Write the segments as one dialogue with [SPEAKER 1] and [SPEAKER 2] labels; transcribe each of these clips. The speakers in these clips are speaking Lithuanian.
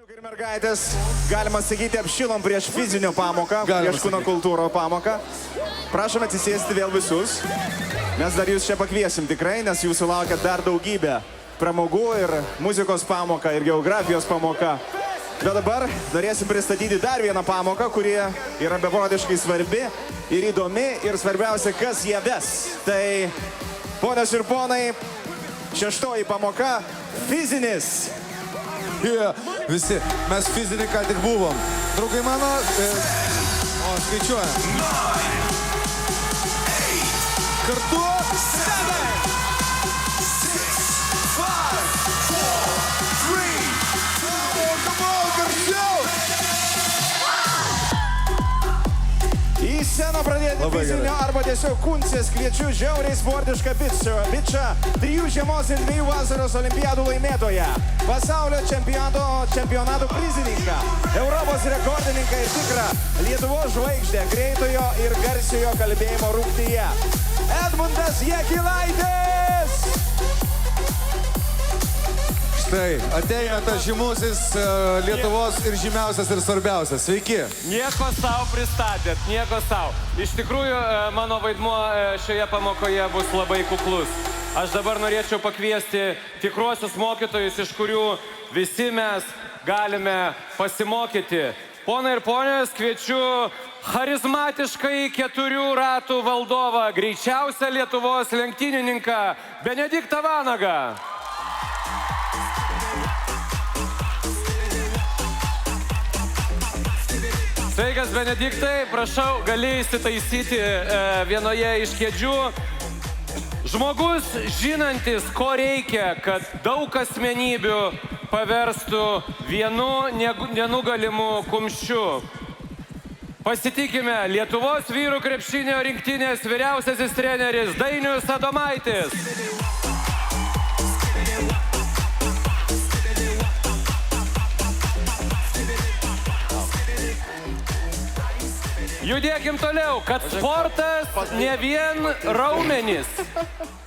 [SPEAKER 1] Ir mergaitės, galima sakyti, apšilom prieš fizinio pamoką, prieš kūno kultūro pamoką. Prašom atsisėsti vėl visus. Mes dar jūs čia pakviesim tikrai, nes jūsų laukia dar daugybė pramogų ir muzikos pamoka, ir geografijos pamoka. Bet dabar norėsim pristatyti dar vieną pamoką, kuri yra beprotiškai svarbi ir įdomi ir svarbiausia, kas ją ves. Tai, ponios ir ponai, šeštoji pamoka – fizinis.
[SPEAKER 2] Visi, mes fizinį ką tik buvom. Draugai mano, o skaičiuojam. Kartu.
[SPEAKER 3] 7, 6, 5, 4, 3,
[SPEAKER 2] Come on, garsiau.
[SPEAKER 1] Į sceną pradėti fizinio arba tiesiog kuncės kviečiu žiauriai sportišką bičą, 3 žiemos ir 2 vasaros olimpiadų laimėtoją, pasaulio čempionato prizininką, Europos rekordininką ir tikrą Lietuvos žvaigždę greitojo ir garsiojo kalbėjimo rungtyje. Edmundas Jakilaitis!
[SPEAKER 2] Štai, ateina tas žymusis Lietuvos ir žymiausias ir svarbiausias. Sveiki.
[SPEAKER 4] Nieko savo pristatėt, nieko savo. Iš tikrųjų, mano vaidmuo šioje pamokoje bus labai kuklus. Aš dabar norėčiau pakviesti tikruosius mokytojus, iš kurių visi mes galime pasimokyti. Ponai ir ponios, kviečiu charizmatiškai 4 ratų valdovą, greičiausią Lietuvos lenktynininką Benediktą Vanagą. Sveikas, Benediktai, prašau, gali įsitaisyti vienoje iš kėdžių. Žmogus žinantis, ko reikia, kad daug asmenybių paverstų vienu nenugalimu kumščiu. Pasitikime, Lietuvos vyrų krepšinio rinktinės vyriausiasis treneris Dainius Adomaitis. Judėkim toliau, kad sportas ne vien raumenys,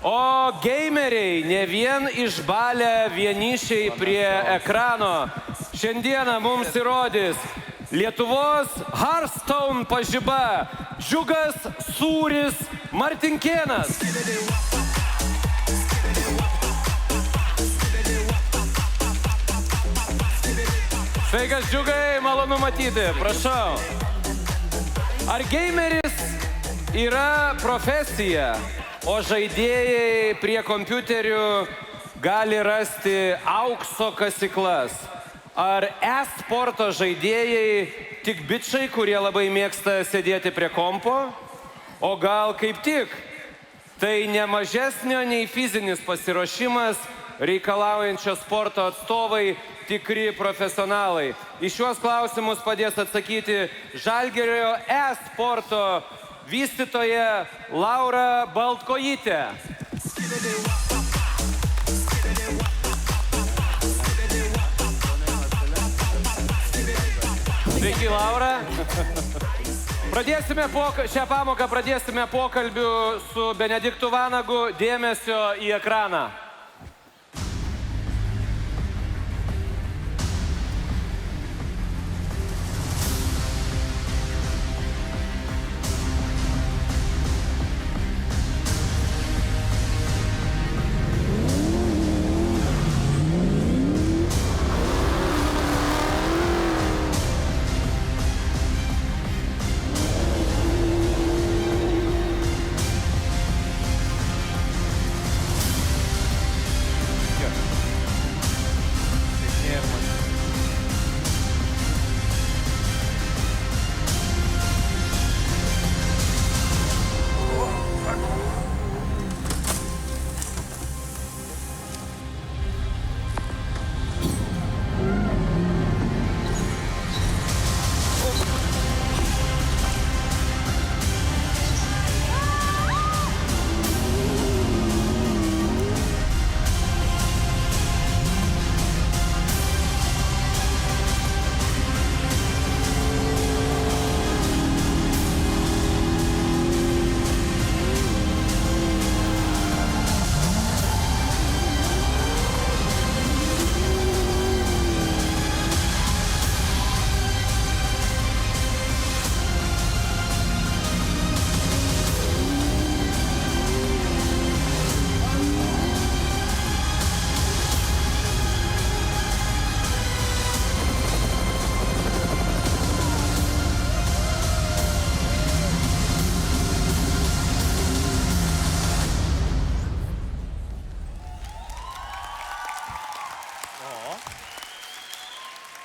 [SPEAKER 4] o gameriai ne vien išbalę vienišiai prie ekrano. Šiandieną mums įrodys Lietuvos Hearthstone pažiba Džiugas Sūris Martinkėnas. Sveikas, Džiugai, malonu matyti, prašau. Ar gameris yra profesija, o žaidėjai prie kompiuterių gali rasti aukso kasyklas? Ar e-sporto žaidėjai tik bičai, kurie labai mėgsta sėdėti prie kompo? O gal kaip tik tai ne mažesnio nei fizinis pasiruošimas reikalaujančio sporto atstovai, tikri profesionalai. Į šiuos klausimus padės atsakyti Žalgirio e-sporto vystytoja Laura Baltkojytė. Sveiki, Laura. Šią pamoką pradėsime pokalbiu su Benediktu Vanagu. Dėmesio į ekraną.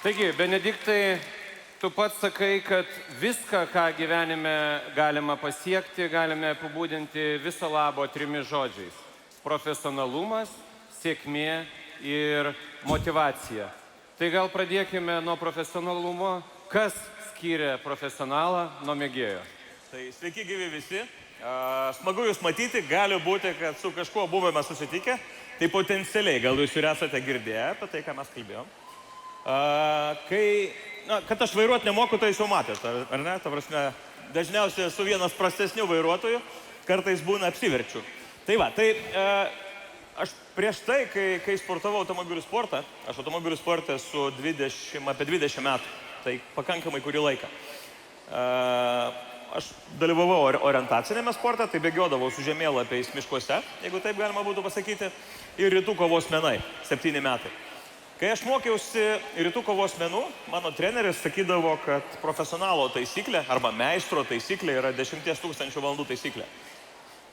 [SPEAKER 4] Taigi, Benediktai, tu pats sakai, kad viską, ką gyvenime galima pasiekti, galime apibūdinti viso labo 3 žodžiais. Profesionalumas, sėkmė ir motyvacija. Tai gal pradėkime nuo profesionalumo. Kas skiria profesionalą nuo mėgėjo?
[SPEAKER 5] Tai sveiki gyvi visi. Smagu jūs matyti, gali būti, kad su kažkuo buvome susitikę. Tai potencialiai, gal jūs ir esate girdėję apie tai, ką mes kalbėjom. Kad aš vairuoti nemoku, tai jūs jau matėte, ar ne? Ta prasme, dažniausiai esu vienas prastesnių vairuotojų, kartais būna apsiverčiu. Tai va, aš prieš tai, kai sportavau automobilių sportą, aš automobilių sportą esu apie 20 metų, tai pakankamai kurį laiką. Aš dalyvavau orientacinėme sporte, tai bėgiodavau su žemėlapiais miškuose, jeigu taip galima būtų pasakyti, ir rytų kovos menai, 7 metai. Kai aš mokiausi rytų kovos menų, mano treneris sakydavo, kad profesionalo taisyklė arba meistro taisyklė yra 10 000 valandų taisyklė.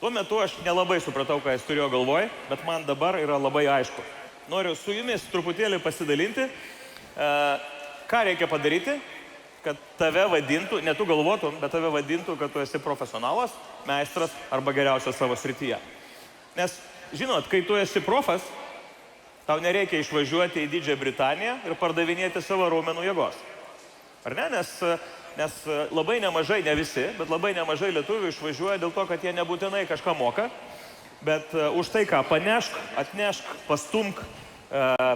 [SPEAKER 5] Tuo metu aš nelabai supratau, ką jis turėjo galvoj, bet man dabar yra labai aišku. Noriu su jumis truputėlį pasidalinti, ką reikia padaryti, kad tave vadintų, ne tu galvotum, bet tave vadintų, kad tu esi profesionalas, meistras arba geriausias savo srityje. Nes, žinot, kai tu esi profas, tau nereikia išvažiuoti į Didžiąją Britaniją ir pardavinėti savo raumenų jėgos. Ar ne? Nes labai nemažai, ne visi, bet labai nemažai lietuvių išvažiuoja dėl to, kad jie nebūtinai kažką moka, bet už tai, ką panešk, atnešk, pastumk,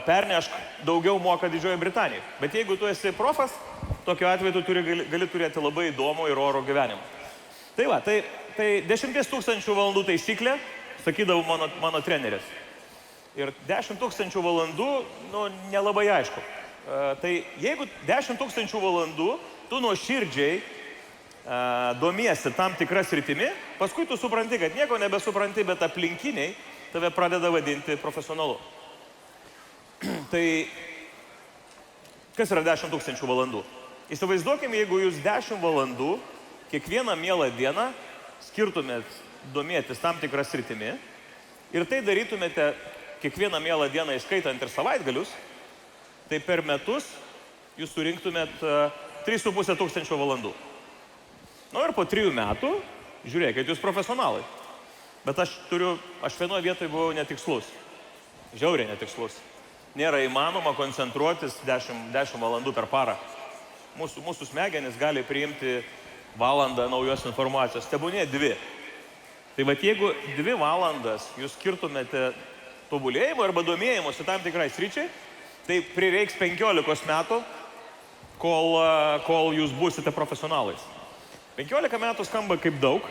[SPEAKER 5] pernešk, daugiau moka Didžioji Britanija. Bet jeigu tu esi profas, tokiu atveju tu gali turėti labai įdomų ir orų gyvenimą. Tai va, tai 10 000 valandų taisyklė, sakydavo mano treneris. Ir 10 000 valandų, nelabai aišku. Tai jeigu 10 000 valandų tu nuoširdžiai domiesi tam tikra sritimi, paskui tu supranti, kad nieko nebesupranti, bet aplinkiniai tave pradeda vadinti profesionalu. Tai kas yra 10 000 valandų? Įsivaizduokime, jeigu jūs 10 valandų kiekvieną mielą dieną skirtumėt domėtis tam tikrą sritimi ir tai darytumėte kiekvieną mielą dieną įskaitant ir savaitgalius, tai per metus jūs surinktumėt 3 500 valandų. Ir po 3 metų, žiūrėkit, jūs profesionalai. Bet aš vienoje vietoje buvau netikslus. Žiauriai netikslus. Nėra įmanoma koncentruotis 10 valandų per parą. Mūsų smegenys gali priimti valandą naujos informacijos, tebūnė 2. Tai vat jeigu 2 valandas jūs skirtumėte tobulėjimo arba domėjimosi tam tikrai sričiai, tai prireiks 15 metų, kol jūs būsite profesionalais. 15 metų skamba kaip daug,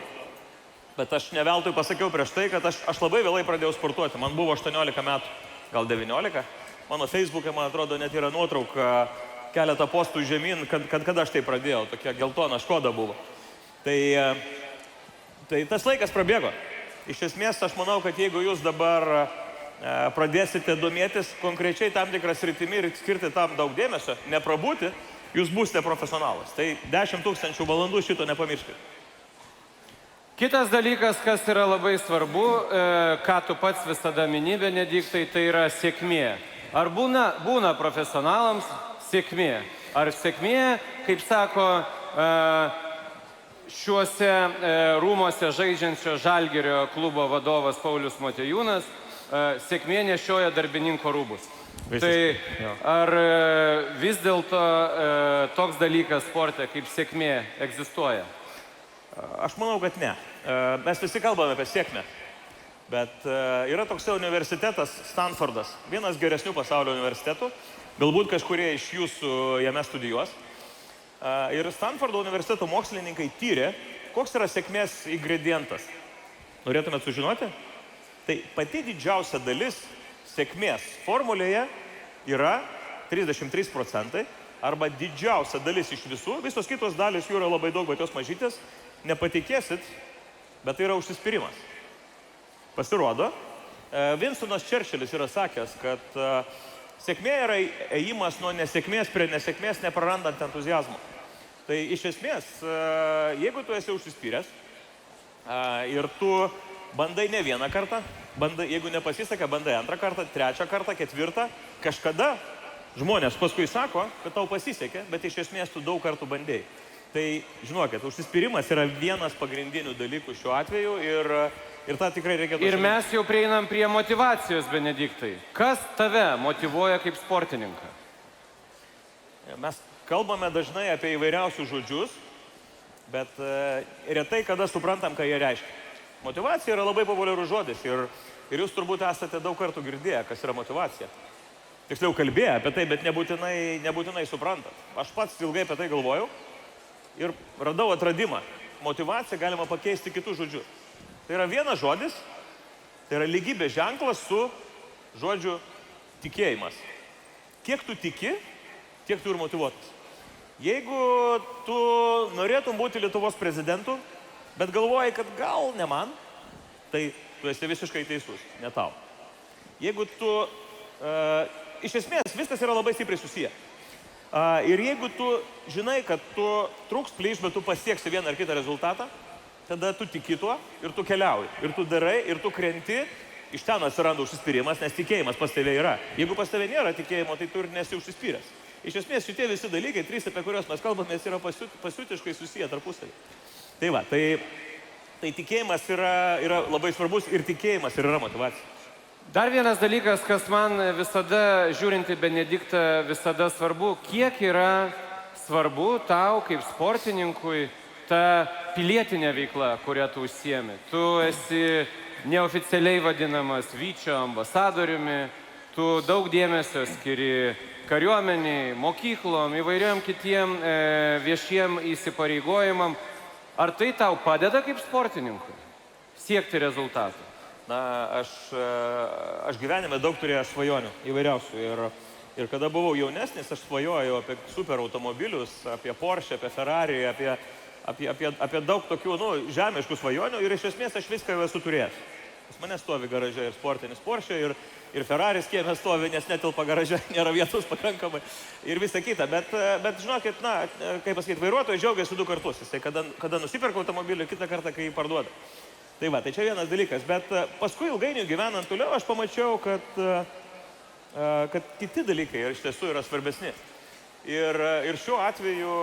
[SPEAKER 5] bet aš ne veltui pasakiau prieš tai, kad aš labai vėlai pradėjau sportuoti. Man buvo 18 metų, gal 19. Mano Facebook'e, man atrodo, net yra nuotrauka, keletą postų žemyn, kad aš tai pradėjau, tokia geltona Škoda buvo. Tai tas laikas prabėgo. Iš esmės, aš manau, kad jeigu jūs dabar pradėsite domėtis konkrečiai tam tikrą sritimi ir skirti tam daug dėmesio, neprabūti, jūs būsite profesionalas. Tai 10 000 valandų šito nepamirškite.
[SPEAKER 4] Kitas dalykas, kas yra labai svarbu, ką tu pats visada mini, Benediktai, tai yra sėkmė. Ar būna profesionalams sėkmė? Ar sėkmė, kaip sako šiuose rūmose žaidžiančio Žalgirio klubo vadovas Paulius Motiejūnas, sėkmė nešioja darbininko rūbus. Tai ar vis dėlto toks dalykas sporte kaip sėkmė egzistuoja?
[SPEAKER 5] Aš manau, kad ne. Mes visi kalbame apie sėkmę. Bet yra toks universitetas Stanfordas, vienas geresnių pasaulio universitetų. Galbūt kažkurie iš jūsų jame studijuos. Ir Stanfordo universiteto mokslininkai tyrė, koks yra sėkmės ingredientas. Norėtumėt sužinoti? Tai pati didžiausia dalis sėkmės formulėje yra 33%, arba didžiausia dalis iš visų, visos kitos dalis jų yra labai daug, bet jos mažytės, nepatikėsit, bet tai yra užsispyrimas. Pasirodo, Winstonas Churchillis yra sakęs, kad sėkmė yra ėjimas nuo nesėkmės prie nesėkmės, neprarandant entuziazmo. Tai iš esmės, jeigu tu esi užsispyręs ir tu bandai ne vieną kartą, jeigu nepasiseka, bandai 2 kartą, 3 kartą, 4, kažkada žmonės paskui sako, kad tau pasisekė, bet iš esmės tu daug kartų bandėjai. Tai, žinokit, užsispyrimas yra vienas pagrindinių dalykų šiuo atveju ir tą tikrai reikėtų...
[SPEAKER 4] Ir mes jau prieinam prie motyvacijos, Benediktai. Kas tave motyvuoja kaip sportininką?
[SPEAKER 5] Mes kalbame dažnai apie įvairiausius žodžius, bet retai kada suprantam, ką jie reiškia. Motyvacija yra labai populiarus žodis ir jūs turbūt esate daug kartų girdėję, kas yra motyvacija. Tiksliau kalbėję apie tai, bet nebūtinai suprantat. Aš pats ilgai apie tai galvojau ir radau atradimą. Motyvaciją galima pakeisti kitų žodžių. Tai yra vienas žodis, tai yra lygybės ženklas su žodžiu tikėjimas. Kiek tu tiki, tiek tu ir motyvuotas. Jeigu tu norėtum būti Lietuvos prezidentu, bet galvoji, kad gal ne man, tai tu esi visiškai teisus, ne tau. Jeigu tu... Iš esmės, viskas yra labai stipriai susiję. Ir jeigu tu žinai, kad tu trūks plyš, bet tu pasieksi vieną ar kitą rezultatą, tada tu tiki tuo ir tu keliauji. Ir tu darai, ir tu krenti, iš ten atsiranda užsispyrimas, nes tikėjimas pas tave yra. Jeigu pas tave nėra tikėjimo, tai tu ir nesi užsispyręs. Iš esmės, šitie visi dalykai, trys, apie kuriuos mes kalbame, yra pasiutiškai susiję tarpusavį. Tai va, tai tikėjimas yra labai svarbus ir tikėjimas ir yra motyvacija.
[SPEAKER 4] Dar vienas dalykas, kas man visada, žiūrint į Benediktą, visada svarbu, kiek yra svarbu tau kaip sportininkui ta pilietinė veikla, kurią tu užsiemi. Tu esi neoficialiai vadinamas Vyčio ambasadoriumi, tu daug dėmesio skiri kariuomeniai, mokyklom, įvairiam kitiem viešiem įsipareigojimam. Ar tai tau padeda kaip sportininkui siekti rezultatų?
[SPEAKER 5] Na, aš gyvenime daug turėjau svajonių įvairiausių ir kada buvau jaunesnis, aš svajojau apie super automobilius, apie Porsche, apie Ferrari, apie daug tokių, žemiškų svajonių ir iš esmės aš viską jau esu turėjęs. Pas mane stovi garaže ir sportinis Porsche ir Ferraris kieme stovi, nes netilpa garaže, nėra vietos pakankamai ir visa kita. Bet žinokit, kaip pasakyti, vairuotojai džiaugiasi 2 kartus. Jisai kada nusiperka automobilį, kitą kartą, kai jį parduoda. Tai va, tai čia vienas dalykas, bet paskui ilgainiui gyvenant toliau aš pamačiau, kad kiti dalykai iš tiesų yra svarbesni. Ir šiuo atveju,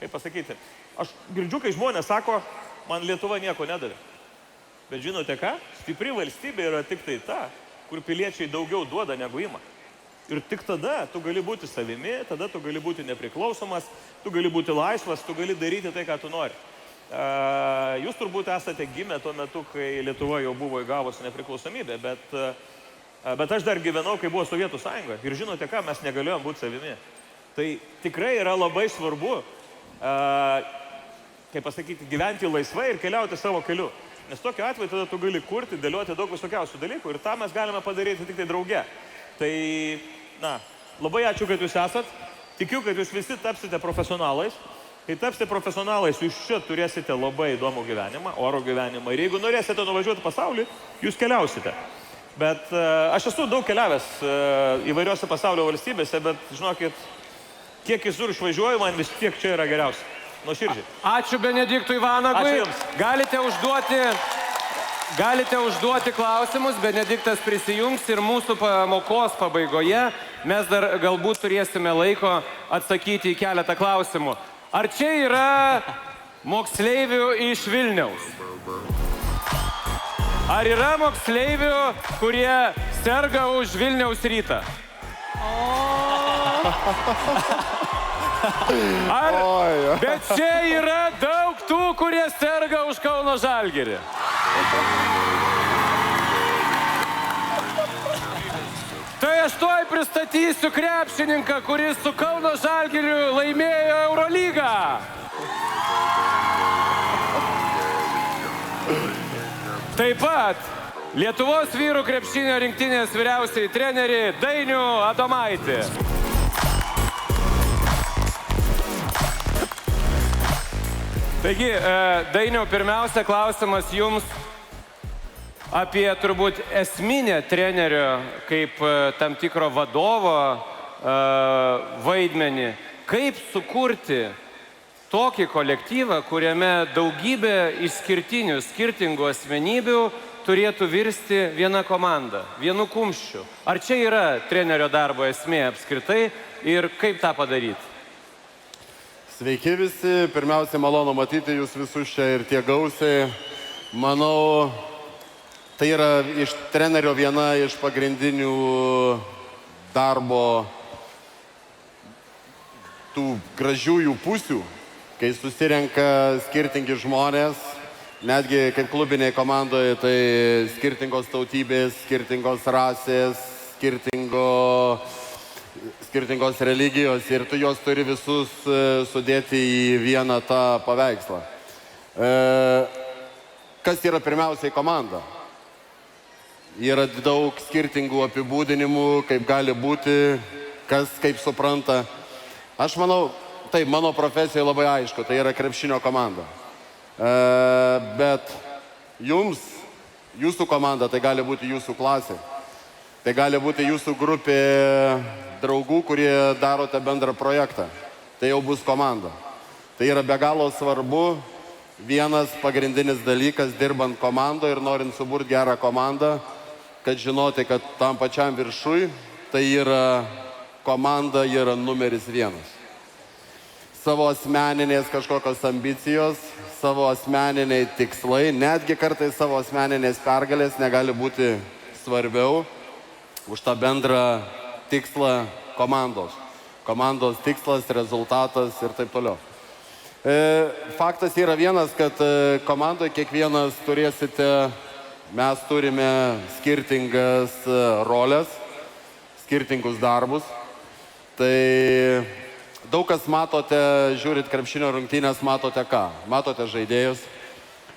[SPEAKER 5] kaip pasakyti, aš girdžiu, kai žmonės sako, man Lietuva nieko nedavė. Bet žinote ką? Stipri valstybė yra tik tai ta, kur piliečiai daugiau duoda negu ima. Ir tik tada tu gali būti savimi, tada tu gali būti nepriklausomas, tu gali būti laisvas, tu gali daryti tai, ką tu nori. Jūs turbūt esate gimę tuo metu, kai Lietuva jau buvo įgavusi nepriklausomybę, bet aš dar gyvenau, kai buvo Sovietų sąjunga. Ir žinote ką, mes negalėjom būti savimi. Tai tikrai yra labai svarbu, kaip pasakyti, gyventi laisvai ir keliauti savo keliu. Nes tokiu atveju tada tu gali kurti, dėlioti daug visokiausių dalykų ir tą mes galime padaryti tik tai drauge. Tai, labai ačiū, kad jūs esat. Tikiu, kad jūs visi tapsite profesionalais. Kai tapsite profesionalais, jūs čia turėsite labai įdomų gyvenimą, oro gyvenimą. Ir jeigu norėsite nuvažiuoti pasaulį, jūs keliausite. Bet aš esu daug keliavęs įvairiose pasaulio valstybėse, bet žinokit, kiek visur išvažiuoju, man vis tiek čia yra geriausia. Nuoširdžiai. Ačiū
[SPEAKER 4] Benediktui Vanagui. Galite užduoti klausimus, Benediktas prisijungs ir mūsų pamokos pabaigoje mes dar galbūt turėsime laiko atsakyti į keletą klausimų. Ar čia yra moksleivių iš Vilniaus? Ar yra moksleivių, kurie serga už Vilniaus Rytą? Bet čia yra daug tų, kurie serga už Kauno Žalgirį. Tai aš tuoj pristatysiu krepšininką, kuris su Kauno Žalgiriu laimėjo Eurolygą. Taip pat Lietuvos vyrų krepšinio rinktinės vyriausiai trenerį Dainių Adomaitį. Taigi, Dainiau, pirmiausia klausimas jums apie turbūt esminę trenerio kaip tam tikro vadovo vaidmenį. Kaip sukurti tokį kolektyvą, kuriame daugybė išskirtinių, skirtingų asmenybių turėtų virsti viena komanda, vienu kumščiu. Ar čia yra trenerio darbo esmė apskritai ir kaip tą padaryti?
[SPEAKER 6] Sveiki visi, pirmiausia, malonu matyti jūs visus čia ir tie gausiai. Manau, tai yra iš trenerio viena iš pagrindinių darbo tų gražiųjų pusių, kai susirenka skirtingi žmonės, netgi kaip klubinėje komandoje, tai skirtingos tautybės, skirtingos rasės, skirtingos religijos ir tu juos turi visus sudėti į vieną tą paveikslą. Kas yra pirmiausiai komanda? Yra daug skirtingų apibūdinimų, kaip gali būti, kas kaip supranta. Aš manau, tai mano profesija labai aišku, tai yra krepšinio komanda. Bet jums, jūsų komanda, tai gali būti jūsų klasė. Tai gali būti jūsų grupė draugų, kurie darote bendrą projektą. Tai jau bus komanda. Tai yra be galo svarbu, vienas pagrindinis dalykas dirbant komandoje ir norint suburti gerą komandą, kad žinoti, kad tam pačiam viršui tai yra komanda, yra numeris vienas. Savo asmeninės kažkokios ambicijos, savo asmeniniai tikslai, netgi kartais savo asmeninės pergalės negali būti svarbiau už tą bendrą tikslą komandos. Komandos tikslas, rezultatas ir taip toliau. Faktas yra vienas, kad komandoje kiekvienas turėsite, mes turime skirtingas rolės, skirtingus darbus. Tai daug kas matote, žiūrit krepšinio rungtynės, matote ką? Matote žaidėjus,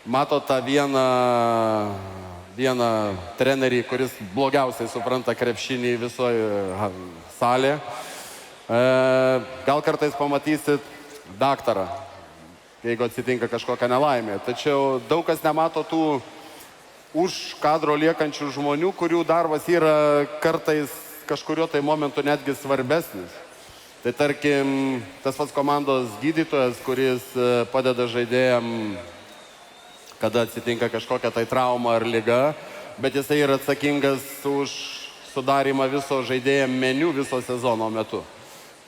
[SPEAKER 6] matote tą vieną trenerį, kuris blogiausiai supranta krepšinį visoje salėje. Gal kartais pamatysit daktarą, jeigu atsitinka kažkokia nelaimė. Tačiau daug kas nemato tų už kadro liekančių žmonių, kurių darbas yra kartais kažkurio tai momentu netgi svarbesnis. Tai tarkim, tas pats komandos gydytojas, kuris padeda žaidėjam, kada atsitinka kažkokia tai trauma ar liga, bet jisai yra atsakingas už sudarimą viso žaidėjam meniu viso sezono metu.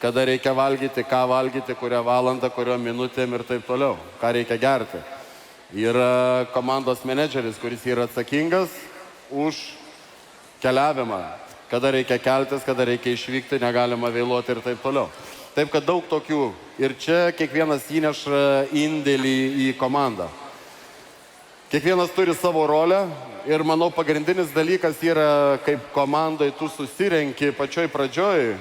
[SPEAKER 6] Kada reikia valgyti, ką valgyti, kurią valandą, kurio minutėm ir taip toliau, ką reikia gerti. Yra komandos menedžeris, kuris yra atsakingas už keliavimą, kada reikia keltis, kada reikia išvykti, negalima vėluoti ir taip toliau. Taip, kad daug tokių. Ir čia kiekvienas įneša indėlį į komandą. Kiekvienas turi savo rolę ir manau pagrindinis dalykas yra, kaip komandai tu susirenki pačioj pradžioj.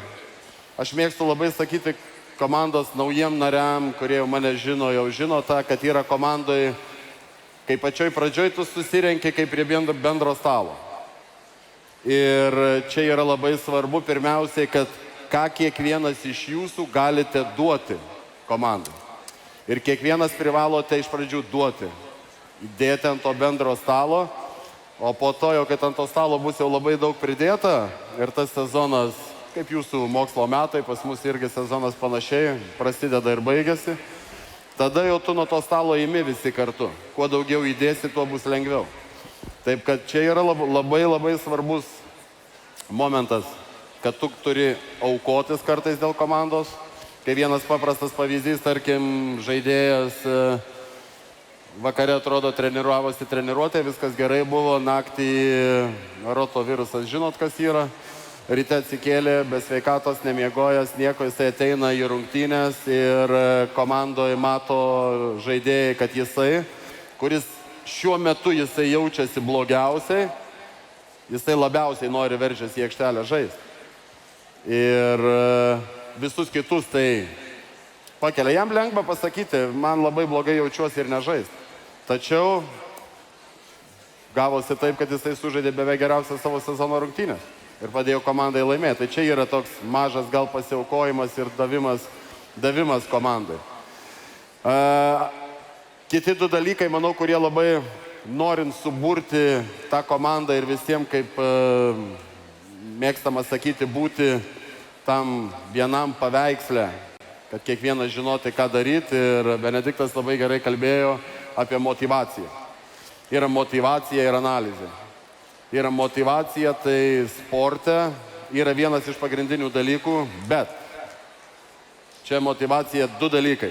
[SPEAKER 6] Aš mėgstu labai sakyti komandos naujiem nariam, kurie mane žino, jau žino tą, kad yra komandai, kai pačioj pradžioj tu susirenki kaip prie bendro stalo. Ir čia yra labai svarbu pirmiausiai, kad ką kiekvienas iš jūsų galite duoti komandai. Ir kiekvienas privalote iš pradžių duoti. Įdėti ant to bendro stalo, o po to jau, kai ant to stalo bus jau labai daug pridėta ir tas sezonas, kaip jūsų mokslo metai, pas mus irgi sezonas panašiai, prasideda ir baigėsi, tada jau tu nuo to stalo imi visi kartu. Kuo daugiau įdėsi, tuo bus lengviau. Taip, kad čia yra labai svarbus momentas, kad tu turi aukotis kartais dėl komandos. Kai vienas paprastas pavyzdys, tarkim, žaidėjas vakare atrodo treniruosi treniruotė, viskas gerai buvo, naktį rotavirusas, žinot kas yra, ryte atsikėlė, be sveikatos, nemiegojęs, nieko, jisai ateina į rungtynės ir komandoje mato žaidėjai, kad jisai, kuris šiuo metu jisai jaučiasi blogiausiai, jisai labiausiai nori veržiasi į aikštelę žaisti. Ir visus kitus tai pakelia. Jam lengva pasakyti, man labai blogai jaučiuosi ir nežaisti. Tačiau gavosi taip, kad jisai sužaidė beveik geriausią savo sezono rungtynės ir padėjo komandai laimėti. Tai čia yra toks mažas gal pasiaukojimas ir davimas komandai. Kiti du dalykai, manau, kurie labai norint suburti tą komandą ir visiems, kaip mėgstama sakyti, būti tam vienam paveiksle, kad kiekvienas žinoti, ką daryti. Ir Benediktas labai gerai kalbėjo apie motivaciją. yra motyvacija ir analizė. Yra motyvacija, tai sporte yra vienas iš pagrindinių dalykų, bet čia motyvacija 2 dalykai.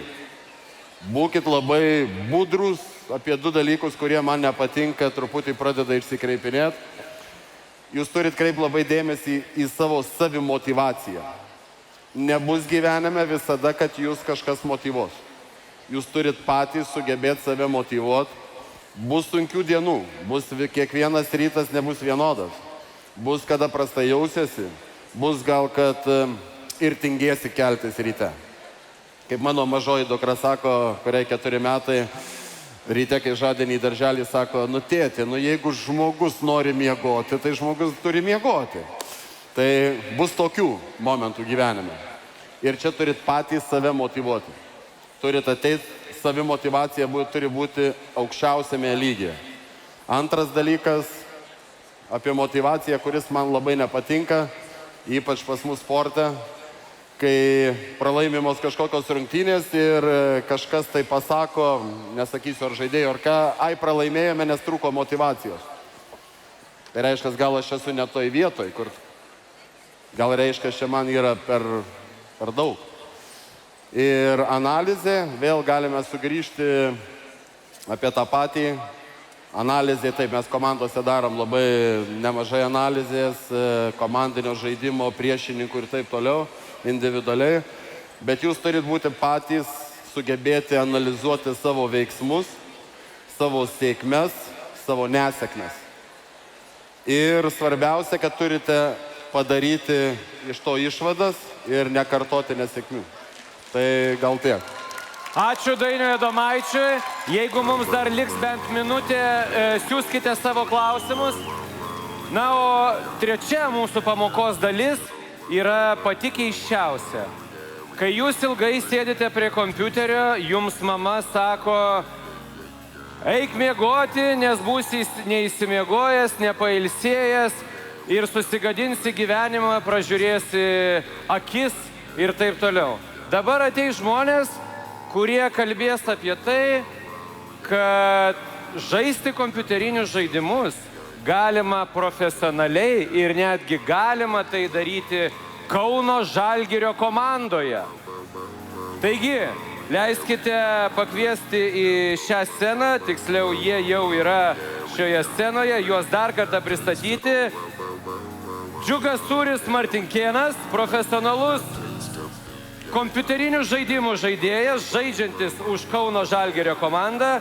[SPEAKER 6] Būkit labai budrus apie 2 dalykus, kurie man nepatinka, truputį pradeda išsikreipinėti. Jūs turit kreipti labai dėmesį į savo savimotyvaciją. Nebus gyvenime visada, kad jūs kažkas motyvuos. Jūs turit patys sugebėti save motyvuoti. Bus sunkių dienų, kiekvienas rytas nebus vienodas. Bus kada prastai jausiesi, bus gal, kad ir tingėsi keltis ryte. Kaip mano mažoji dukra sako, kuriai 4 metai, ryte, kai žadinį į darželį, sako, nu tėti, jeigu žmogus nori miegoti, tai žmogus turi miegoti. Tai bus tokių momentų gyvenime. Ir čia turit patys save motyvuoti. Turit ateiti, savimotyvacija turi būti aukščiausiame lygyje. Antras dalykas apie motyvaciją, kuris man labai nepatinka, ypač pas mus sporte, kai pralaimimos kažkokios rungtynės ir kažkas tai pasako, nesakysiu ar žaidėjų ar ką, pralaimėjome, nes trūko motyvacijos. Tai reiškia, gal aš esu ne toj vietoj, kur gal reiškia, čia man yra per daug. Ir analizė, vėl galime sugrįžti apie tą patį. Analizė, taip, mes komandose darom labai nemažai analizės, komandinio žaidimo, priešininkų ir taip toliau, individualiai. Bet jūs turit būti patys sugebėti analizuoti savo veiksmus, savo sėkmes, savo nesėkmes. Ir svarbiausia, kad turite padaryti iš to išvadas ir nekartoti nesėkmių. Tai gal tiek.
[SPEAKER 4] Ačiū Dainiui Adomaičiui. Jeigu mums dar liks bent minutė, siūskite savo klausimus. Na, o trečia mūsų pamokos dalis yra pati keisčiausia. Kai jūs ilgai sėdite prie kompiuterio, jums mama sako, eik miegoti, nes būsi neįsimiegojęs, nepailsėjęs ir susigadinsi gyvenimą, pražiūrėsi akis ir taip toliau. Dabar ateis žmonės, kurie kalbės apie tai, kad žaisti kompiuterinius žaidimus galima profesionaliai ir netgi galima tai daryti Kauno Žalgirio komandoje. Taigi, leiskite pakviesti į šią sceną, tiksliau jie jau yra šioje scenoje, juos dar kartą pristatyti. Džiugas Sūris Martinkėnas, profesionalus kompiuterinių žaidimų žaidėjas, žaidžiantis už Kauno Žalgirio komandą,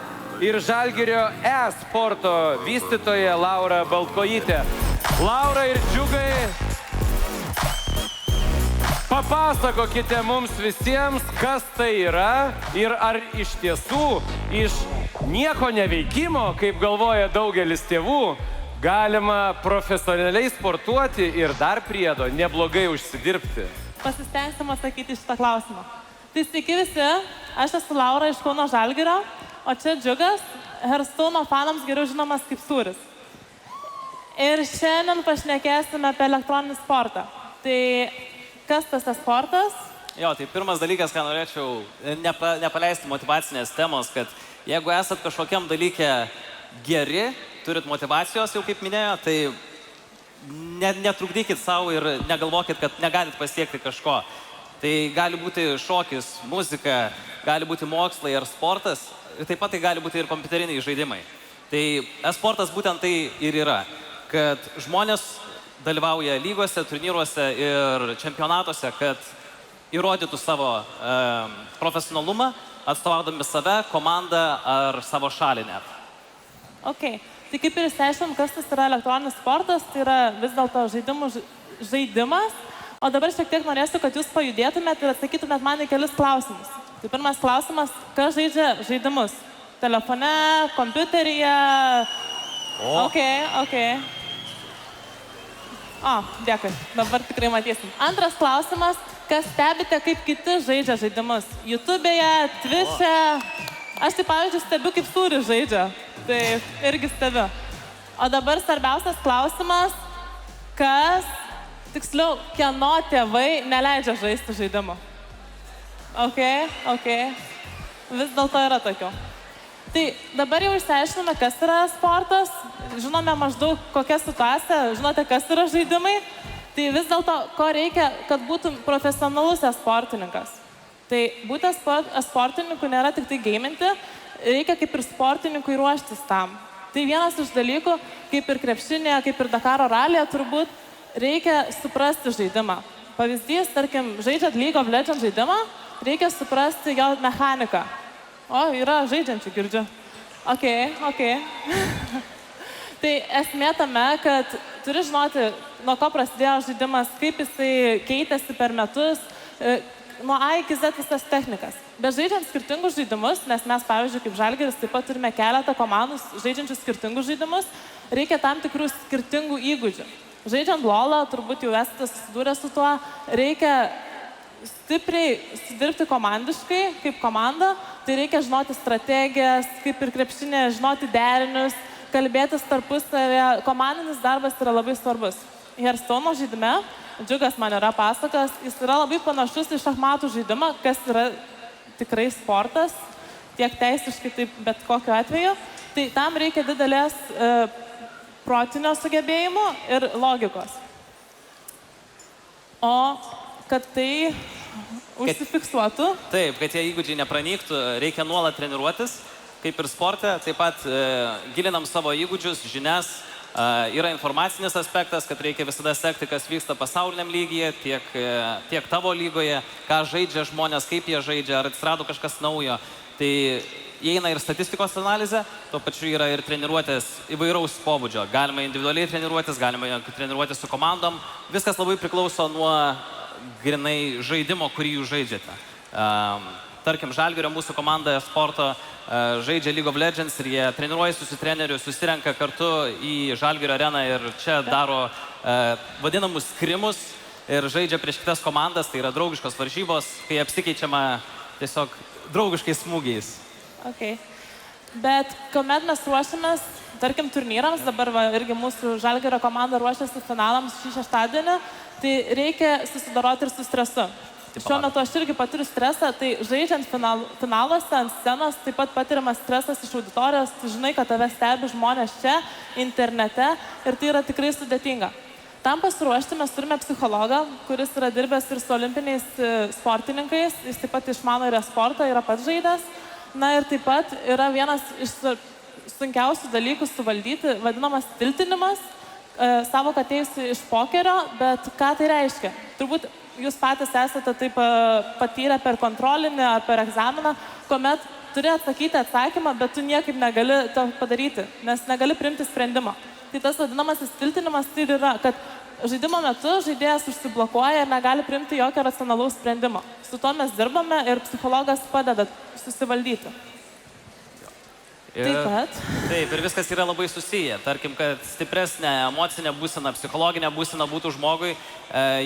[SPEAKER 4] ir Žalgirio e-sporto vystytoja Laura Baltkojytė. Laura ir Džiugai, papasakokite mums visiems, kas tai yra ir ar iš tiesų iš nieko neveikimo, kaip galvoja daugelis tėvų, galima profesionaliai sportuoti ir dar priedo neblogai užsidirbti.
[SPEAKER 7] Pasistengsim atsakyti šitą klausimą. Tai sveiki visi, aš esu Laura iš Kauno Žalgirio, o čia Džiugas, Hearthstone'o fanams geriau žinomas kaip Sūris. Ir šiandien pašnekėsime apie elektroninį sportą. Tai kas tas sportas?
[SPEAKER 8] Jo, tai pirmas dalykas, ką norėčiau nepaleisti motyvacinės temos, kad jeigu esat kažkokiam dalyke geri, turit motyvacijos, jau kaip minėjo, tai netrukdykit savo ir negalvokit, kad negalit pasiekti kažko. Tai gali būti šokis, muzika, gali būti mokslai ar sportas, ir taip pat tai gali būti ir kompiuteriniai žaidimai. Tai e-sportas būtent tai ir yra, kad žmonės dalyvauja lygose, turnyruose ir čempionatuose, kad įrodytų savo profesionalumą, atstovaudami save, komandą ar savo šalį net.
[SPEAKER 7] Ok. Tai kaip ir išsiaiškinom, kas tas yra elektroninis sportas, tai yra vis dėlto žaidimas. O dabar šiek tiek norėsiu, kad jūs pajudėtumėt ir atsakytumėt man į kelius klausimus. Tai pirmas klausimas, kas žaidžia žaidimus? Telefone, kompiuteryje? Ok. Dėkui, dabar tikrai matysim. Antras klausimas, kas stebite, kaip kiti žaidžia žaidimus? YouTube'e, Twitch'e? Aš tai pavyzdžiui stebiu, kaip Sūris žaidžia. Tai irgi stebiu. O dabar svarbiausias klausimas, tiksliau, kieno tėvai neleidžia žaisti žaidimų? Ok. Vis dėlto yra tokių. Tai dabar jau išsiaiškinome, kas yra sportas, žinome maždaug kokia situacija, žinote, kas yra žaidimai. Tai vis dėlto, ko reikia, kad būtum profesionalus sportininkas. Tai būti sportininku nėra tik tai gaiminti, reikia kaip ir sportininkui ruoštis tam. Tai vienas iš dalykų, kaip ir krepšinėje, kaip ir Dakaro ralyje turbūt, reikia suprasti žaidimą. Pavyzdys, tarkim, žaidžiant League of Legends žaidimą, reikia suprasti jo mechaniką. O, yra žaidžiančių, girdžiu. Ok. Tai esmė tame, kad turi žinoti, nuo ko prasidėjo žaidimas, kaip jisai keitėsi per metus, nuo A iki Z visas technikas. Bet žaidžiant skirtingus žaidimus, nes mes, pavyzdžiui, kaip Žalgiris, taip pat turime keletą komandų žaidžiančių skirtingus žaidimus, reikia tam tikrų skirtingų įgūdžių. Žaidžiant LOLą, turbūt jau esate susidūrę su tuo, reikia stipriai dirbti komandiškai, kaip komanda, tai reikia žinoti strategijas, kaip ir krepšinė, žinoti derinius, kalbėtis tarpusavėje. Komandinis darbas yra labai svarbus. Hearthstone žaidime, Džiugas man yra pasakas, jis yra labai panašus į šachmatų žaidimą, kas yra tikrai sportas, tiek teisiškai, taip bet kokiu atveju. Tai tam reikia didelės protinio sugebėjimo ir logikos. O kad tai užsifiksuotų.
[SPEAKER 8] Taip, kad tie įgūdžiai nepranyktų, reikia nuolat treniruotis, kaip ir sporte. Taip pat gilinam savo įgūdžius, žinias. Yra informacinis aspektas, kad reikia visada sekti, kas vyksta pasauliniam lygyje, tiek tavo lygoje, ką žaidžia žmonės, kaip jie žaidžia, ar atsirado kažkas naujo. Tai įeina ir statistikos analizė, tuo pačiu yra ir treniruotės įvairaus pobūdžio. Galima individualiai treniruotis, galima treniruotis su komandom. Viskas labai priklauso nuo grinai žaidimo, kurį jūs žaidžiate. Tarkim, Žalgirio mūsų komanda sporto žaidžia League of Legends ir jie treniruojasi su treneriu, susirenka kartu į Žalgirio areną ir čia daro vadinamus skrimus ir žaidžia prieš kitas komandas, tai yra draugiškos varžybos, kai apsikeičiama tiesiog draugiškais smūgiais.
[SPEAKER 7] Okay. Bet kuomet mes ruošiamės, tarkim, turnyrams, dabar irgi mūsų Žalgirio komanda ruošiasi finalams šį šeštadienį, tai reikia susidoroti ir su stresu. Šiuo metu aš irgi patiriu stresą, tai žaidžiant finaluose ant scenos taip pat patiriamas stresas iš auditorijos, tu žinai, kad tave stebi žmonės čia, internete ir tai yra tikrai sudėtinga. Tam pasiruošti mes turime psichologą, kuris yra dirbęs ir su olimpiniais sportininkais, jis taip pat išmano ir sportą, yra pats žaidęs. Na ir taip pat yra vienas iš sunkiausių dalykų suvaldyti, vadinamas tiltinimas, savoka atėjusi iš pokerio, bet ką tai reiškia? Turbūt jūs patys esate taip patyrę per kontrolinį ar per egzaminą, kuomet turi atsakyti atsakymą, bet tu niekaip negali to padaryti, nes negali priimti sprendimo. Tai tas vadinamasis tiltinimas tai yra, kad žaidimo metu žaidėjas užsiblokuoja ir negali priimti jokio racionalaus sprendimo. Su to mes dirbame ir psichologas padeda susivaldyti.
[SPEAKER 8] Taip, ir viskas yra labai susiję. Tarkim, kad stipresnė emocinė būsena, psichologinė būsena būtų žmogui,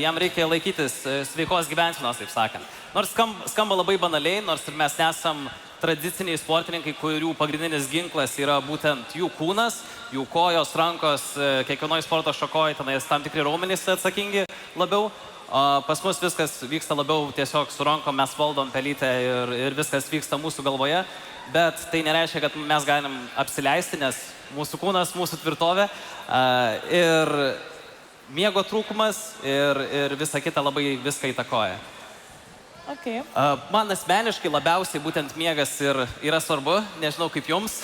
[SPEAKER 8] jam reikia laikytis sveikos gyvensenos, taip sakant. Nors skamba labai banaliai, nors ir mes nesam tradiciniai sportininkai, kurių pagrindinis ginklas yra būtent jų kūnas, jų kojos, rankos, kiekvienoje sporto šakoje, tenais tam tikri raumenys atsakingi labiau. Pas mus viskas vyksta labiau tiesiog su rankom, mes valdom pelytę ir viskas vyksta mūsų galvoje. Bet tai nereiškia, kad mes galim apsileisti, nes mūsų kūnas, mūsų tvirtovė ir miego trūkumas ir visa kita labai viską įtakoja.
[SPEAKER 7] Okay.
[SPEAKER 8] Man asmeniškai labiausiai būtent miegas yra svarbu, nežinau kaip jums,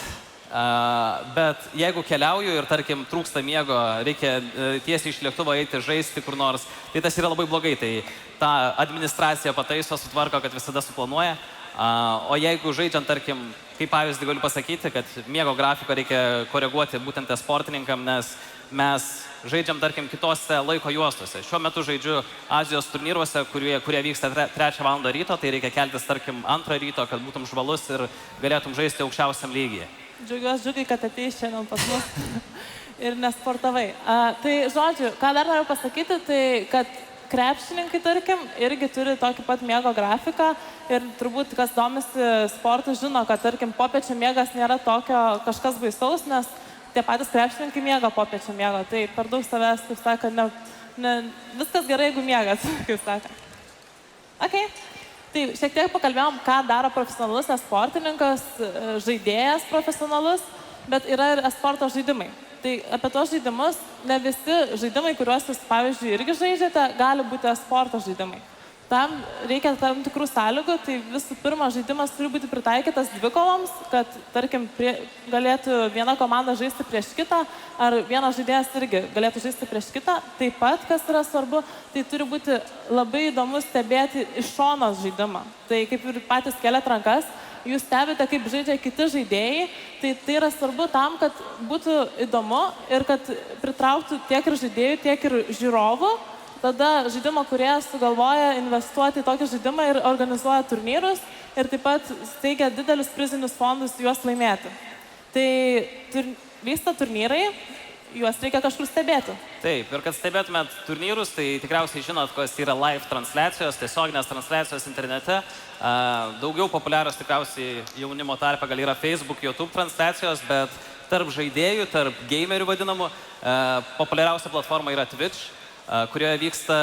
[SPEAKER 8] bet jeigu keliauju ir tarkim trūksta miego, reikia tiesiai iš lėktuvo eiti žaisti kur nors, tai tas yra labai blogai, tai ta administracija pataiso, sutvarko, kad visada suplanuoja. O jeigu žaidžiant, tarkim, kaip pavyzdį galiu pasakyti, kad miego grafiką reikia koreguoti būtent sportininkam, nes mes žaidžiam, tarkim, kitose laiko juostose. Šiuo metu žaidžiu Azijos turnyruose, kurie vyksta 3 val. Ryto, tai reikia keltis, tarkim, 2 ryto, kad būtum žvalus ir galėtum žaisti aukščiausiam lygyje.
[SPEAKER 7] Džiugiuosi, kad atėjai šiandien pas mus ir nesportavai. Tai, žodžiu, ką dar noriu pasakyti, tai kad krepšininkai, tarkim, irgi turi tokį pat miego grafiką ir turbūt, kas domisi sportu, žino, kad, tarkim, popiečio miegas nėra tokio kažkas baisaus, nes tie patys krepšininkai miega popiečio miego. Tai per daug savęs, taip sakant, viskas gerai, jeigu miegas, kaip sakant. Okay. Tai šiek tiek pakalbėjom, ką daro profesionalus esportininkas, žaidėjas profesionalus, bet yra ir esporto žaidimai. Tai apie tos žaidimus, ne visi žaidimai, kuriuos jūs, pavyzdžiui, irgi žaidžiate, gali būti esporto žaidimai. Tam reikia tam tikrų sąlygų, tai visų pirma, žaidimas turi būti pritaikytas dvikovoms, kad, tarkim, galėtų viena komanda žaisti prieš kitą, ar vienas žaidėjas irgi galėtų žaisti prieš kitą. Taip pat, kas yra svarbu, tai turi būti labai įdomu stebėti iš šono žaidimą. Tai kaip ir patys keliat rankas, jūs stebite, kaip žaidžia kiti žaidėjai, tai yra svarbu tam, kad būtų įdomu ir kad pritrauktų tiek ir žaidėjų, tiek ir žiūrovų. Tada žaidimo kūrėjas sugalvoja investuoti į tokį žaidimą ir organizuoja turnyrus ir taip pat steigia didelius prizinius fondus juos laimėti. Tai vyksta turnyrai, juos reikia kažkur stebėti.
[SPEAKER 8] Taip, ir kad stebėtumėt turnyrus, tai tikriausiai žinot, kas yra live transliacijos, tiesioginės transliacijos internete. Daugiau populiarios tikriausiai jaunimo tarpe gal yra Facebook, YouTube transliacijos, bet tarp žaidėjų, tarp gamerių vadinamų, populiariausia platforma yra Twitch, kurioje vyksta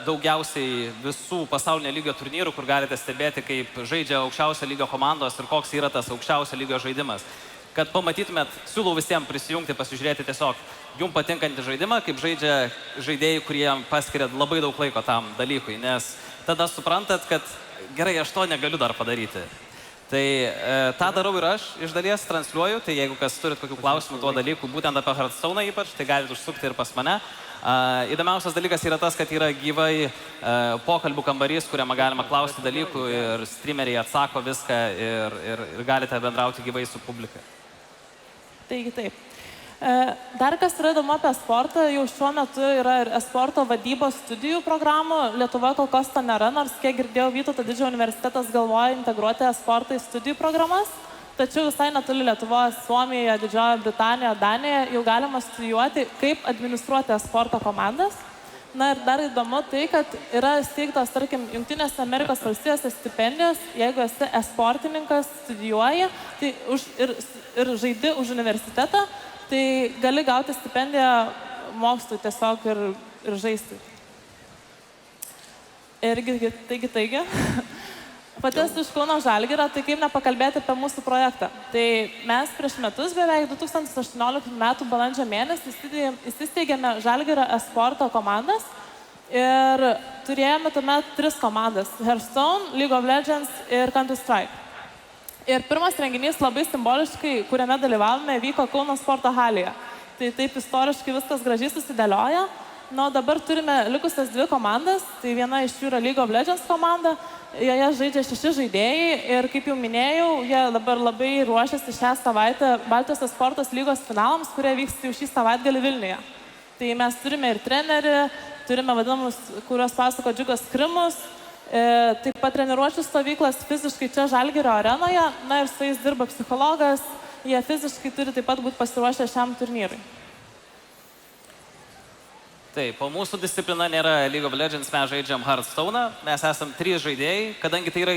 [SPEAKER 8] daugiausiai visų pasaulinio lygio turnyrų, kur galite stebėti, kaip žaidžia aukščiausio lygio komandos ir koks yra tas aukščiausio lygio žaidimas. Kad pamatytumėt, siūlau visiems prisijungti, pasižiūrėti tiesiog jums patinkantį žaidimą, kaip žaidžia žaidėjai, kurie paskiria labai daug laiko tam dalykui, nes tada suprantat, kad gerai, aš to negaliu dar padaryti. Tai tą darau ir aš iš dalies transliuoju, tai jeigu kas turit kokių klausimų tuo dalyku, būtent apie Hearthstone'ą ypač, tai galite užsukti ir pas mane. Įdomiausias dalykas yra tas, kad yra gyvai pokalbių kambarys, kuriame galima klausti dalykų ir streameriai atsako viską ir galite bendrauti gyvai su publika.
[SPEAKER 7] Taigi taip. Dar kas yra įdomu apie sportą, jau šiuo metu yra ir esporto vadybos studijų programų. Lietuvoje kol kas to nėra, nors kiek girdėjau, Vytauto Didžiojo universitetas galvoja integruoti esportą į studijų programas. Tačiau visai netoli Lietuvos, Suomijoje, Didžiojoje Britanijoje, Danijoje jau galima studijuoti, kaip administruoti esporto komandas. Na ir dar įdomu tai, kad yra steigtos, tarkim, Jungtinėse Amerikos valstijose stipendijos, jeigu esi esportininkas, studijuoji tai ir žaidi už universitetą, tai gali gauti stipendiją mokslui tiesiog ir žaisti. Irgi, taigi. Pati esu iš Kauno Žalgirio, tai kaip nepakalbėti apie mūsų projektą. Tai mes prieš metus, beveik 2018 metų balandžio mėnesį, įsisteigėme Žalgirio esporto komandas ir turėjome tuomet 3 komandas – Hearthstone, League of Legends ir Counter-Strike. Ir pirmas renginys labai simboliškai, kuriame dalyvavome, vyko Kauno sporto halėje. Tai taip istoriškai viskas gražiai susidėlioja. Na, dabar turime likusias 2 komandas, tai viena iš jų yra League of Legends komanda, joje žaidžia 6 žaidėjai ir kaip jau minėjau, jie dabar labai ruošiasi šią savaitę Baltijos esportos lygos finalams, kurie vyksta jau šį savaitgalį Vilniuje. Tai mes turime ir trenerį, turime vadinamus, kuriuos pasako Džiugas Krimus, taip pat treniruočių stovyklas fiziškai čia Žalgirio arenoje, na ir su jais dirba psichologas, jie fiziškai turi taip pat būti pasiruošę šiam turnyrui.
[SPEAKER 8] Taip, o mūsų disciplina nėra League of Legends, mes žaidžiam Hearthstone'ą, mes esam 3 žaidėjai, kadangi tai yra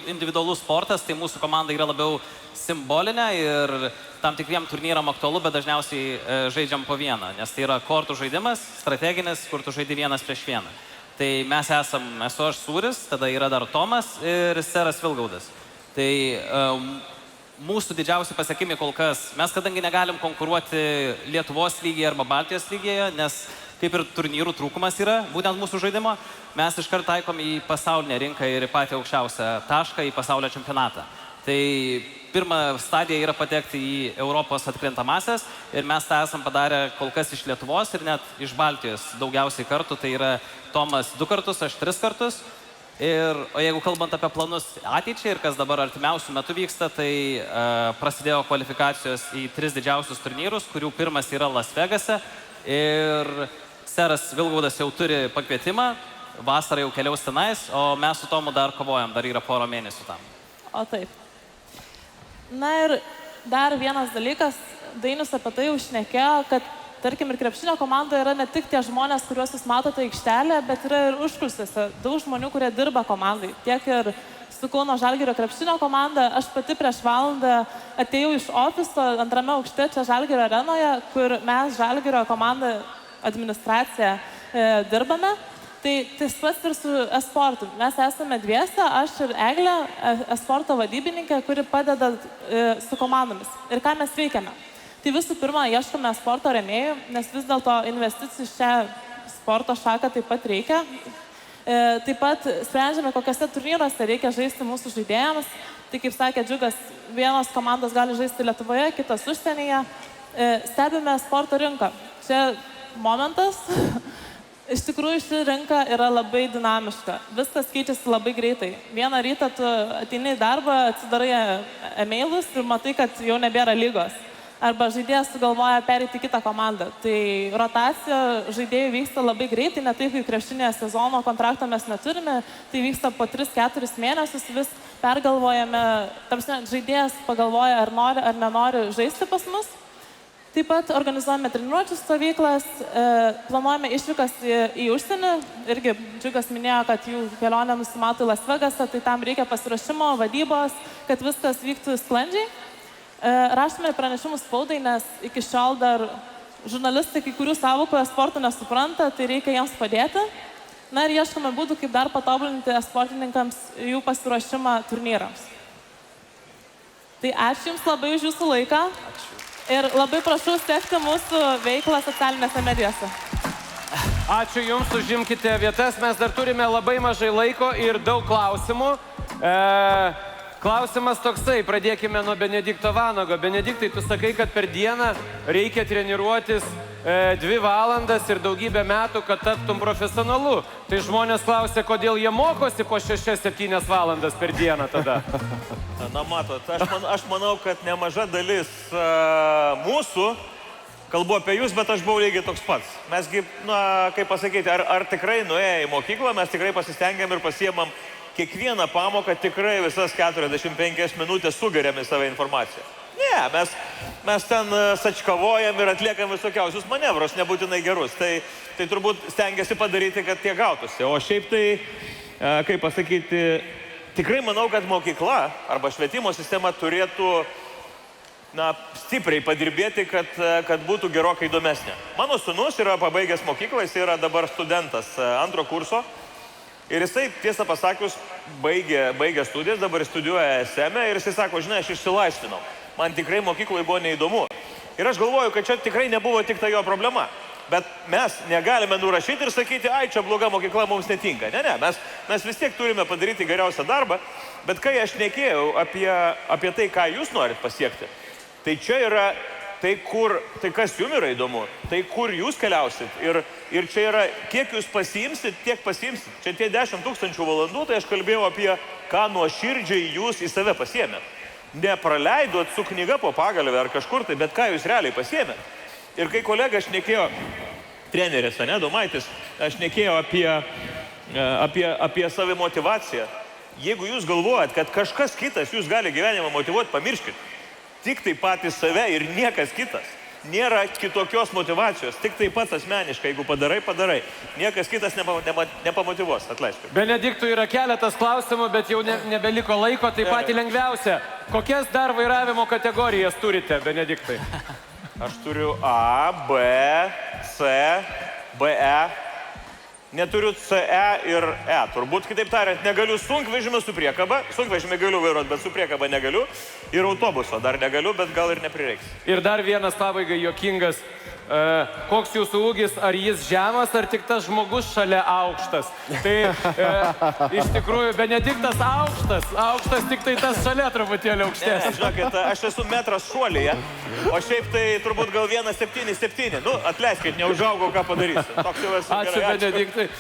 [SPEAKER 8] individualus sportas, tai mūsų komanda yra labiau simbolinė ir tam tikriem turnyram aktualu, bet dažniausiai žaidžiam po vieną, nes tai yra kortų žaidimas, strateginis, kur tu žaidi 1-1. Tai mes esu aš Sūris, tada yra dar Tomas ir Seras Vilgaudas. Tai mūsų didžiausi pasiekimai kol kas, mes kadangi negalim konkuruoti Lietuvos lygyje arba Baltijos lygyje, nes kaip ir turnyrų trūkumas yra, būtent mūsų žaidimo, mes iškart taikom į pasaulinę rinką ir į patį aukščiausią tašką, į pasaulio čempionatą. Tai pirma stadija yra patekti į Europos atkrintamasias ir mes tą esam padarę kol kas iš Lietuvos ir net iš Baltijos daugiausiai kartų, tai yra Tomas 2 kartus, aš 3 kartus. O jeigu kalbant apie planus ateičiai ir kas dabar artimiausių metų vyksta, tai prasidėjo kvalifikacijos į 3 didžiausius turnyrus, kurių pirmas yra Las Vegase ir Seras Vilgaudas jau turi pakvietimą, vasarą jau keliaus tenais, o mes su Tomu dar kovojam, dar yra porą mėnesių tam.
[SPEAKER 7] O taip. Na ir dar vienas dalykas, Dainius apie tai jau šnekėjo, kad tarkim ir krepšinio komandoje yra ne tik tie žmonės, kuriuos jūs matote aikštelėje, bet yra ir užkulisiuose daug žmonių, kurie dirba komandai. Tiek ir su Kauno Žalgirio krepšinio komanda. Aš pati prieš valandą atėjau iš ofiso 2 aukšte čia Žalgirio arenoje, kur mes Žalgirio komanda administracija dirbame. Tai tas pats ir su esportu. Mes esame dviese, aš ir Eglė, esporto vadybininkė, kuri padeda su komandomis. Ir ką mes veikiame? Tai visų pirma, ieškome sporto rėmėjų, nes vis dėlto investicijų šią sporto šaką taip pat reikia. Taip pat sprendžiame, kokiuose turnyruose reikia žaisti mūsų žaidėjams. Tai kaip sakė Džiugas, vienos komandos gali žaisti Lietuvoje, kitos užsienyje. Stebime sporto rinką. Čia momentas. Iš tikrųjų, ši rinka yra labai dinamiška. Viskas keičiasi labai greitai. Vieną rytą tu ateini į darbą, atsidarai e-mailus ir matai, kad jau nebėra lygos. Arba žaidėjas sugalvoja pereiti kitą komandą. Tai rotacija žaidėjų vyksta labai greitai, ne taip kaip krepšinėje sezono kontrakto mes neturime. Tai vyksta po 3-4 mėnesius, vis pergalvojame, tarsi žaidėjas pagalvoja, ar nori ar nenori žaisti pas mus. Taip pat organizuojame treniruočių stovyklas, planuojame išvykas į užsienį. Irgi Džiugas minėjo, kad jų kelionė nusimato į Las Vegasą, tai tam reikia pasiruošimo, vadybos, kad viskas vyktų sklandžiai. Rašome pranešimus spaudai, nes iki šiol dar žurnalistai kai kurių sąvokų sporto nesupranta, tai reikia jiems padėti. Na ir ieškome būdų, kaip dar patobulinti sportininkams jų pasiruošimą turnyrams. Tai ačiū Jums labai už Jūsų laiką. Ir labai prašau sekti mūsų veiklą socialinėse medijose.
[SPEAKER 4] Ačiū Jums, užimkite vietas. Mes dar turime labai mažai laiko ir daug klausimų. Klausimas toksai, pradėkime nuo Benedikto Vanago. Benediktai, tu sakai, kad per dieną reikia treniruotis 2 valandas ir daugybę metų, kad taptum profesionalu. Tai žmonės klausia, kodėl jie mokosi po 6-7 valandas per dieną tada.
[SPEAKER 5] Na, matot, aš manau, kad nemaža dalis mūsų, kalbu apie jūs, bet aš buvau lygiai toks pats. Mesgi, na, kaip pasakyti, ar tikrai nuėję į mokyklą, mes tikrai pasistengiam ir pasiemam kiekvieną pamoką, tikrai visas 45 minutės sugeriam į save informaciją. Ne, mes ten sačkavojam ir atliekam visokiausius manevrus, nebūtinai gerus. Tai turbūt stengiasi padaryti, kad tie gautųsi. O šiaip tai, kaip pasakyti, tikrai manau, kad mokykla arba švietimo sistema turėtų stipriai padirbėti, kad būtų gerokai įdomesnė. Mano sūnus yra pabaigęs mokyklą, jis yra dabar studentas 2 kurso. Ir jisai, tiesą pasakius, baigė studijas, dabar studijuoja SM-e ir jisai sako, žinai, aš išsilaisvinau. Man tikrai mokykloje buvo neįdomu. Ir aš galvoju, kad čia tikrai nebuvo tik ta jo problema. Bet mes negalime nurašyti ir sakyti, ai, čia bloga mokykla mums netinka. Ne, mes vis tiek turime padaryti geriausią darbą. Bet kai aš šnekėjau apie tai, ką jūs norit pasiekti, tai čia yra tai kas jums yra įdomu, tai kur jūs keliausit. Ir čia yra, kiek jūs pasiimsit, tiek pasiimsit. Čia tie 10 000 valandų, tai aš kalbėjau apie, ką nuoširdžiai jūs į save pasiėmėt. Nepraleidot su knyga po pagalvę ar kažkur tai, bet ką jūs realiai pasiėmėt. Ir kai kolega šnekėjo, treneris, ne, Domaitis, aš šnekėjau apie savimotivaciją. Jeigu jūs galvojat, kad kažkas kitas jūs gali gyvenimą motyvuoti, pamirškit. Tik tai patys save ir niekas kitas. Nėra kitokios motivacijos, tik tai pats asmeniškai, jeigu padarai. Niekas kitas nepamotyvuos, atleiskit.
[SPEAKER 4] Benediktui yra keletas klausimų, bet jau nebeliko laiko, tai pati lengviausia. Kokias dar vairavimo kategorijas turite, Benediktai?
[SPEAKER 5] Aš turiu A, B, C, BE. Neturiu CE ir E. Turbūt, kitaip tariant, negaliu sunkvežimį su priekaba. Sunkvežimį galiu vairuoti, bet su priekaba negaliu. Ir autobuso dar negaliu, bet gal ir neprireiks.
[SPEAKER 4] Ir dar vienas pabaigai juokingas. Koks jūsų ūgis, ar jis žemas, ar tik tas žmogus šalia aukštas? Tai iš tikrųjų Benediktas aukštas, tik tai tas šalia truputėlį aukštesnis.
[SPEAKER 5] Žinokit, aš esu metras šuolyje, o šiaip tai turbūt gal 1,77. Nu, atleiskit, neužaugau, ką padarysiu. Toks jau esu.
[SPEAKER 4] Ačiū, Benediktai.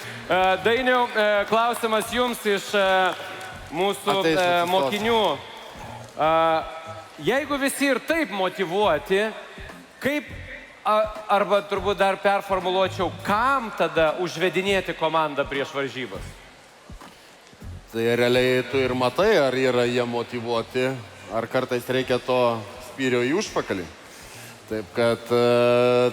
[SPEAKER 4] Dainiau, klausimas jums iš mūsų mokinių. Jeigu visi ir taip motyvuoti, kaip arba turbūt dar performuluočiau, kam tada užvedinėti komandą prieš varžybas?
[SPEAKER 6] Tai realiai tu ir matai, ar yra jie motyvuoti, ar kartais reikia to spyrio į užpakalį. Taip kad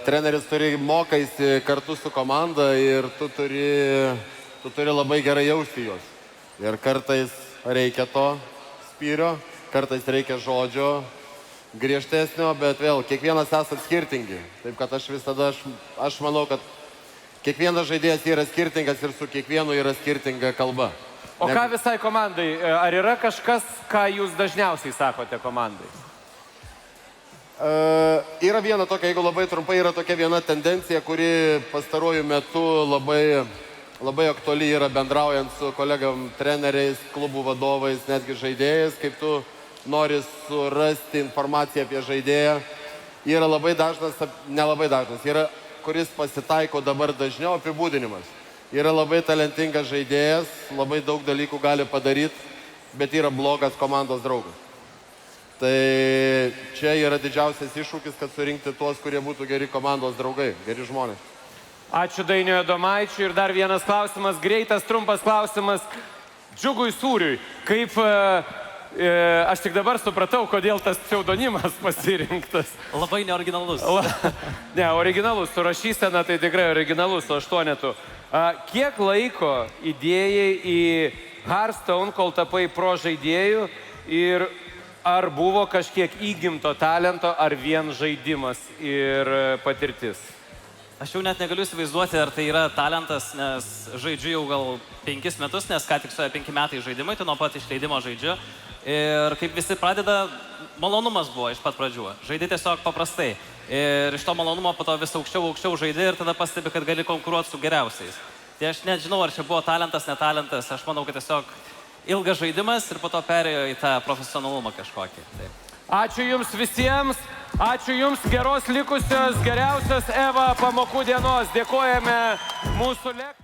[SPEAKER 6] treneris mokaisi kartu su komanda ir tu turi labai gerai jausti juos. Ir kartais reikia to spyrio, kartais reikia žodžio griežtesnio, bet vėl, kiekvienas esat skirtingi. Taip kad aš visada, aš manau, kad kiekvienas žaidėjas yra skirtingas ir su kiekvienu yra skirtinga kalba.
[SPEAKER 4] O ką visai komandai? Ar yra kažkas, ką jūs dažniausiai sakote komandai?
[SPEAKER 6] Yra viena tokia, jeigu labai trumpai, yra tokia viena tendencija, kuri pastaruoju metu labai aktuali yra bendraujant su kolegam treneriais, klubų vadovais, netgi žaidėjais, kaip tu nori surasti informaciją apie žaidėją. Yra labai dažnas, nelabai dažnas, yra, kuris pasitaiko dabar dažniau, apibūdinimas. Yra labai talentingas žaidėjas, labai daug dalykų gali padaryti, bet yra blogas komandos draugas. Tai čia yra didžiausias iššūkis, kad surinkti tuos, kurie būtų geri komandos draugai, geri žmonės.
[SPEAKER 4] Ačiū Dainiui Adomaičiui. Ir dar vienas klausimas, greitas, trumpas klausimas. Džiugui Sūriui, kaip aš tik dabar supratau, kodėl tas pseudonimas pasirinktas.
[SPEAKER 8] Labai neoriginalus.
[SPEAKER 4] Ne, originalus, su rašysena tai tikrai originalus, su 8. Kiek laiko įdėjai į Hearthstone, kol tapai pro žaidėjų ir ar buvo kažkiek įgimto talento, ar vien žaidimas ir patirtis?
[SPEAKER 8] Aš jau net negaliu įsivaizduoti, ar tai yra talentas, nes žaidžiu jau gal 5 metus, nes ką tik suėjo 5 metai žaidimai, tai nuo pat išleidimo žaidžiu. Ir kaip visi pradeda, malonumas buvo iš pat pradžių. Žaidži tiesiog paprastai. Ir iš to malonumo po to vis aukščiau žaidži ir tada pastebi, kad gali konkuruoti su geriausiais. Tai aš net žinau, ar čia buvo talentas, netalentas. Aš manau, kad tiesiog ilgas žaidimas ir po to perėjo į tą profesionalumą kažkokį. Taip.
[SPEAKER 4] Ačiū Jums visiems, ačiū Jums, geros likusios, geriausios EVA pamokų dienos. Dėkojame mūsų lektoriui.